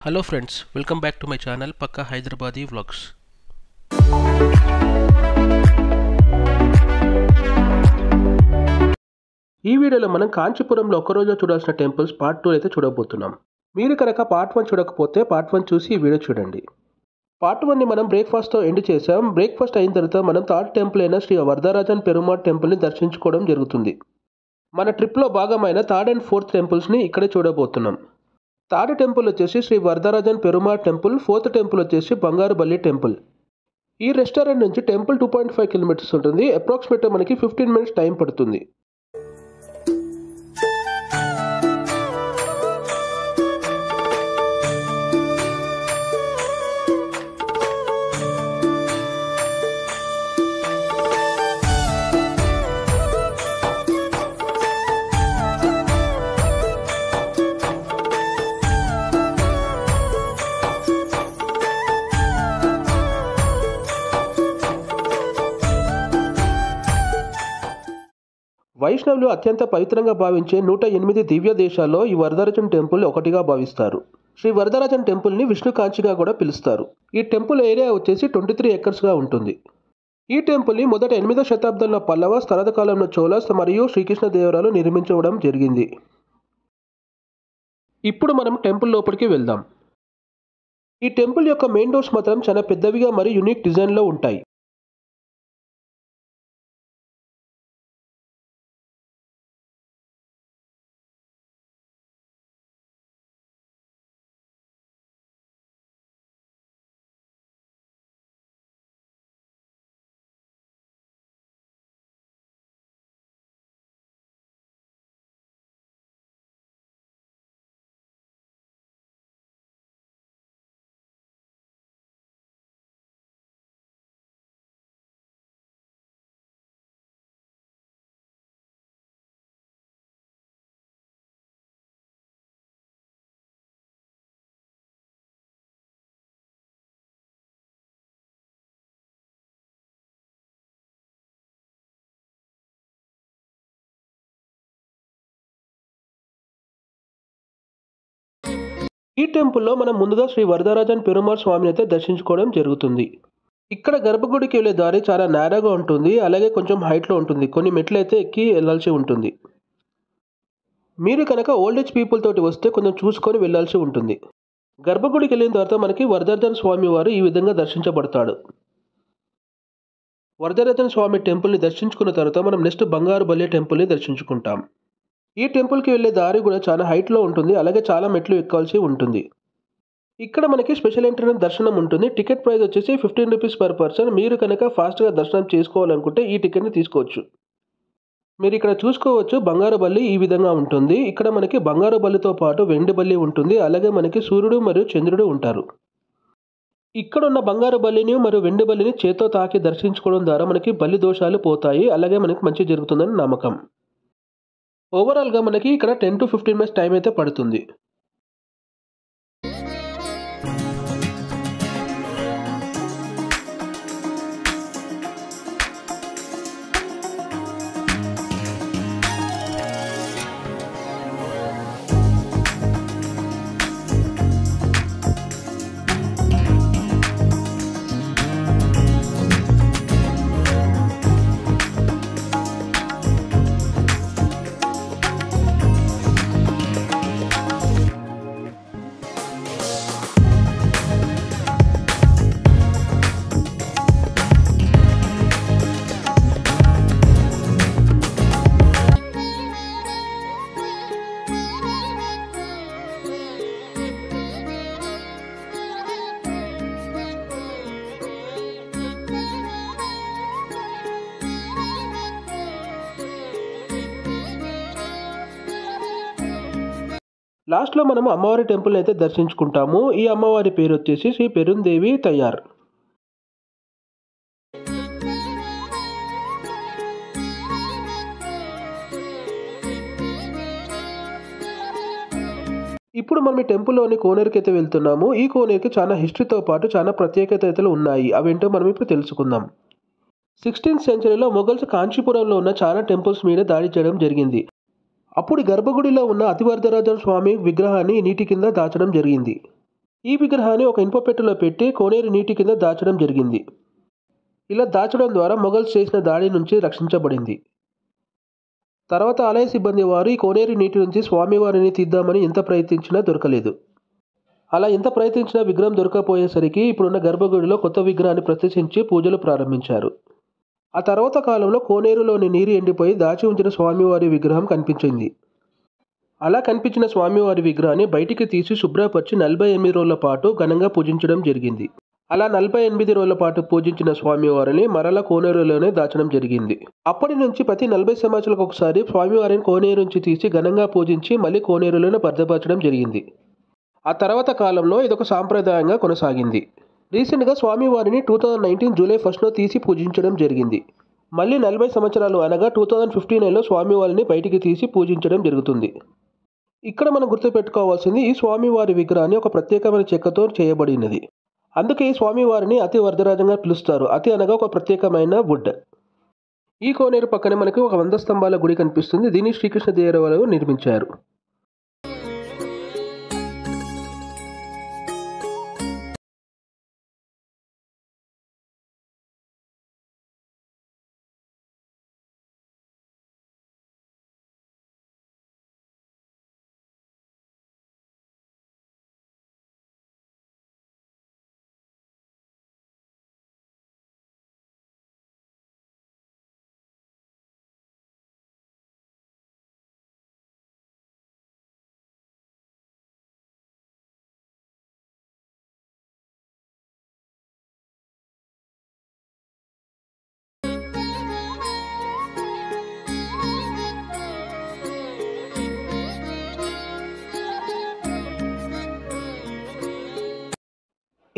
Hello friends, welcome back to my channel Pakka Hyderabadi Vlogs. ఈ వీడియోలో మనం కాంచీపురంలో ఒక రోజు చూడాల్సిన టెంపుల్స్ పార్ట్ 2 అయితే చూడబోతున్నాం. మీరు కనుక పార్ట్ 1 చూడకపోతే పార్ట్ 1 చూసి ఈ వీడియో చూడండి. పార్ట్ 1 ని మనం బ్రేక్ఫాస్ట్ తో ఎండ్ చేసాం. బ్రేక్ఫాస్ట్ అయిన తర్వాత మనం థర్డ్ టెంపుల్ అయిన శ్రీ వరదరాజన్ పెరుమాళ్ టెంపుల్ ని దర్శించుకోవడం జరుగుతుంది. మన ట్రిప్ లో భాగమైన థర్డ్ అండ్ ఫోర్త్ టెంపుల్స్ ని ఇక్కడే చూడబోతున్నాం. థర్డ్ టెంపుల్ వచ్చేసి Shri Varadarajan Perumal temple, fourth temple వచ్చేసి బంగారుబల్లి టెంపుల్. ఈ రెస్టారెంట్ నుంచి టెంపుల్ 2.5 కిలోమీటర్స్ ఉంటుంది. అప్రాక్సిమేట్ మనకి 15 మినిట్స్ టైం పడుతుంది. వైష్ణవులు అత్యంత పవిత్రంగా భావించే 108 దివ్య దేశాల్లో ఈ వరదరాజన్ టెంపుల్ ఒకటిగా భావిస్తారు. శ్రీ వరదరాజన్ టెంపుల్ని విష్ణు కాంచిగా కూడా పిలుస్తారు. ఈ టెంపుల్ ఏరియా వచ్చేసి 23 ఎకర్స్గా ఉంటుంది. ఈ టెంపుల్ని మొదట 8వ శతాబ్దంలో పల్లవాస్, తర్వాత కాలంలో చోళాస్ మరియు శ్రీకృష్ణదేవరాయలు నిర్మించడం జరిగింది. ఇప్పుడు మనం టెంపుల్ లోపలికి వెళ్దాం. ఈ టెంపుల్ యొక్క మెయిన్ డోర్స్ మాత్రం చాలా పెద్దవిగా మరియు యూనిక్ డిజైన్లో ఉంటాయి. ఈ టెంపుల్లో మనం ముందుగా శ్రీ వరదరాజన్ పెరుమాళ్ స్వామిని అయితే దర్శించుకోవడం జరుగుతుంది. ఇక్కడ గర్భగుడికి వెళ్ళే దారి చాలా నేరాగా ఉంటుంది, అలాగే కొంచెం హైట్లో ఉంటుంది. కొన్ని మెట్లు అయితే ఎక్కి వెళ్ళాల్సి ఉంటుంది. మీరు కనుక ఓల్డ్ ఏజ్ పీపుల్ తోటి వస్తే కొంచెం చూసుకొని వెళ్ళాల్సి ఉంటుంది. గర్భగుడికి వెళ్ళిన తర్వాత మనకి వరదరాజన్ స్వామి వారు ఈ విధంగా దర్శించబడతాడు. వరదరాజన్ స్వామి టెంపుల్ని దర్శించుకున్న తర్వాత మనం నెక్స్ట్ బంగారుబల్లి టెంపుల్ని దర్శించుకుంటాం. ఈ టెంపుల్కి వెళ్ళే దారి కూడా చాలా హైట్లో ఉంటుంది, అలాగే చాలా మెట్లు ఎక్కాల్సి ఉంటుంది. ఇక్కడ మనకి స్పెషల్ ఎంట్రీ దర్శనం ఉంటుంది. టికెట్ ప్రైస్ వచ్చేసి 15 రూపీస్ పర్ పర్సన్. మీరు కనుక ఫాస్ట్గా దర్శనం చేసుకోవాలనుకుంటే ఈ టికెట్ని తీసుకోవచ్చు. మీరు ఇక్కడ చూసుకోవచ్చు బంగారుబల్లి ఈ విధంగా ఉంటుంది. ఇక్కడ మనకి బంగారుబల్లితో పాటు వెండి బల్లి ఉంటుంది, అలాగే మనకి సూర్యుడు మరియు చంద్రుడు ఉంటారు. ఇక్కడ ఉన్న బంగారుబల్లిని మరియు వెండి బల్లిని చేత్తో తాకి దర్శించుకోవడం ద్వారా మనకి బల్లి దోషాలు పోతాయి, అలాగే మనకి మంచి జరుగుతుందని నమ్మకం. ఓవరాల్గా మనకి ఇక్కడ 10 to 15 మినిట్స్ టైం అయితే పడుతుంది. లాస్ట్లో మనము అమ్మవారి టెంపుల్ని అయితే దర్శించుకుంటాము. ఈ అమ్మవారి పేరు వచ్చేసి శ్రీ పెరుందేవి తయార్. ఇప్పుడు మనం ఈ టెంపుల్లోని కోనేరుకి అయితే వెళ్తున్నాము. ఈ కోనేరుకి చాలా హిస్టరీతో పాటు చాలా ప్రత్యేకతలు ఉన్నాయి. అవేంటో మనం ఇప్పుడు తెలుసుకుందాం. 16th సెంచరీలో మొఘల్స్ కాంచీపురంలో ఉన్న చాలా టెంపుల్స్ మీద దాడి చేయడం జరిగింది. అప్పుడు గర్భగుడిలో ఉన్న అతివరదరాజన్ స్వామి విగ్రహాన్ని నీటి కింద దాచడం జరిగింది. ఈ విగ్రహాన్ని ఒక ఇనుప పెట్టెలో పెట్టి కోనేరు నీటి కింద దాచడం జరిగింది. ఇలా దాచడం ద్వారా మొఘల్స్ చేసిన దాడి నుంచి రక్షించబడింది. తర్వాత ఆలయ సిబ్బంది వారు ఈ కోనేరు నీటి నుంచి స్వామివారిని తీద్దామని ఎంత ప్రయత్నించినా దొరకలేదు. అలా ఎంత ప్రయత్నించినా విగ్రహం దొరకపోయేసరికి ఇప్పుడున్న గర్భగుడిలో కొత్త విగ్రహాన్ని ప్రతిష్ఠించి పూజలు ప్రారంభించారు. ఆ తర్వాత కాలంలో కోనేరులోని నీరు ఎండిపోయి దాచి ఉంచిన స్వామివారి విగ్రహం కనిపించింది. అలా కనిపించిన స్వామివారి విగ్రహాన్ని బయటికి తీసి శుభ్రపరిచి 48 రోజుల పాటు ఘనంగా పూజించడం జరిగింది. అలా 48 రోజుల పాటు పూజించిన స్వామివారిని మరలా కోనేరులోనే దాచడం జరిగింది. అప్పటి నుంచి ప్రతి 40 సంవత్సరాలకు ఒకసారి స్వామివారిని కోనేరు నుంచి తీసి ఘనంగా పూజించి మళ్ళీ కోనేరులోనే భద్రపరచడం జరిగింది. ఆ తర్వాత కాలంలో ఇదొక సాంప్రదాయంగా కొనసాగింది. రీసెంట్గా స్వామివారిని 2019 జూలై 1న తీసి పూజించడం జరిగింది. మళ్ళీ 40 సంవత్సరాలు అనగా 2059లో స్వామివారిని బయటికి తీసి పూజించడం జరుగుతుంది. ఇక్కడ మనం గుర్తుపెట్టుకోవాల్సింది, ఈ స్వామివారి విగ్రహాన్ని ఒక ప్రత్యేకమైన చెక్కతో చేయబడినది. అందుకే ఈ స్వామివారిని అతి వరదరాజంగా పిలుస్తారు. అతి అనగా ఒక ప్రత్యేకమైన వుడ్. ఈ కోనేరు పక్కనే మనకి ఒక 100 స్తంభాల గుడి కనిపిస్తుంది. దీన్ని శ్రీకృష్ణదేవరాయలు నిర్మించారు.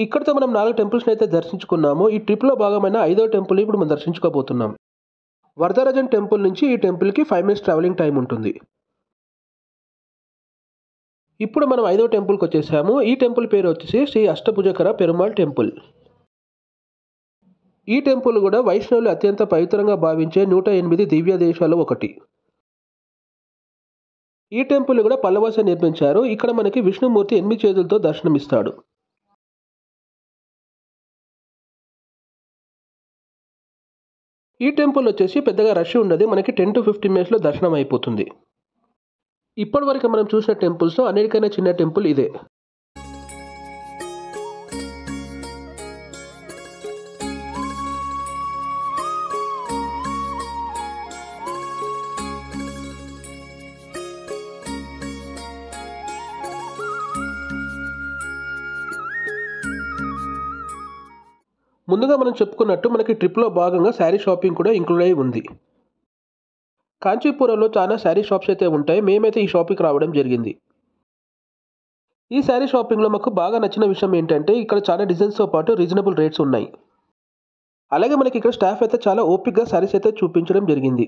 ఇక్కడితో మనం 4 టెంపుల్స్ని అయితే దర్శించుకున్నాము. ఈ ట్రిప్లో భాగమైన 5వ టెంపుల్ ఇప్పుడు మనం దర్శించుకోబోతున్నాం. వరదరాజన్ టెంపుల్ నుంచి ఈ టెంపుల్కి 5 మినిట్స్ ట్రావెలింగ్ టైం ఉంటుంది. ఇప్పుడు మనం 5వ టెంపుల్కి వచ్చేసాము. ఈ టెంపుల్ పేరు వచ్చేసి శ్రీ అష్టభుజకర పెరుమాళ్ టెంపుల్. ఈ టెంపుల్ కూడా వైష్ణవులు అత్యంత పవిత్రంగా భావించే 108 దివ్య దేశాల్లో ఒకటి. ఈ టెంపుల్ కూడా పల్లవాస నిర్మించారు. ఇక్కడ మనకి విష్ణుమూర్తి 8 చేతులతో దర్శనమిస్తాడు. ఈ టెంపుల్ వచ్చేసి పెద్దగా రష్ ఉండదు. మనకి 10 to 15 మినిట్స్లో దర్శనం అయిపోతుంది. ఇప్పటివరకు మనం చూసిన టెంపుల్స్లో అన్నిటికన్నా చిన్న టెంపుల్ ఇదే. ముందుగా మనం చెప్పుకున్నట్టు మనకి ట్రిప్లో భాగంగా శారీ షాపింగ్ కూడా ఇంక్లూడ్ అయి ఉంది. కాంచీపురంలో చాలా శారీ షాప్స్ అయితే ఉంటాయి. మేమైతే ఈ షాపింగ్కి రావడం జరిగింది. ఈ శారీ షాపింగ్లో మాకు బాగా నచ్చిన విషయం ఏంటంటే, ఇక్కడ చాలా డిజైన్స్తో పాటు రీజనబుల్ రేట్స్ ఉన్నాయి. అలాగే మనకి ఇక్కడ స్టాఫ్ అయితే చాలా ఓపిక్గా శారీస్ అయితే చూపించడం జరిగింది.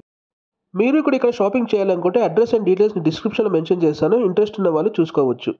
మీరు ఇక్కడ షాపింగ్ చేయాలనుకుంటే అడ్రస్ అండ్ డీటెయిల్స్ డిస్క్రిప్షన్లో మెన్షన్ చేస్తాను. ఇంట్రెస్ట్ ఉన్న వాళ్ళు చూసుకోవచ్చు.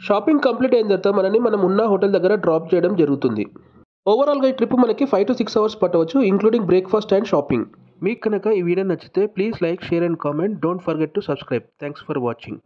షాపింగ్ కంప్లీట్ అయిన తర్వాత మనం ఉన్న హోటల్ దగ్గర డ్రాప్ చేయడం జరుగుతుంది. ఓవరాల్గా ఈ ట్రిప్ మనకి 5 to 6 అవర్స్ పట్టవచ్చు, ఇంక్లూడింగ్ బ్రేక్ఫాస్ట్ అండ్ షాపింగ్. మీకు కనుక ఈ వీడియో నచ్చితే please like, share and comment. Don't forget to subscribe. Thanks for watching.